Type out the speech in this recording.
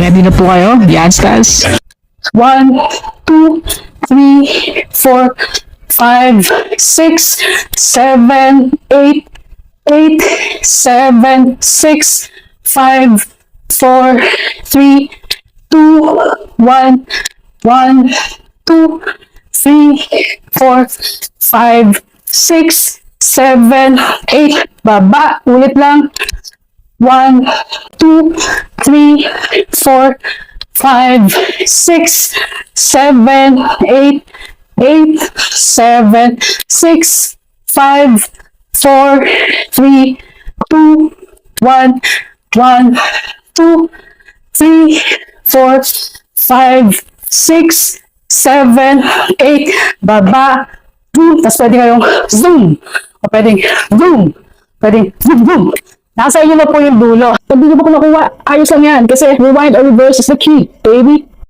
Ready na po kayo? Yan, stars. 1, 2, 3, 4, 5, 6, 7, 8, 8, 7, 6, 5, 4, 3, 2, 1, 1, 2, 3, 4, 5, 6, 7, 8. Baba. Ulit lang. 1, 2, 3, 4, 5, 6, 7, 8, 8, 7, 6, 5, 4, 3, 2, 1, 1, 2, 3, 4, 5, 6, 7, 8. Baba. Tapos pwede kayong zoom. O pwedeng zoom. Pwedeng zoom, zoom. Nasa inyo na po yung dulo. Pag di nyo po nakuha, ayos lang yan. Kasi rewind or reverse is the key, baby.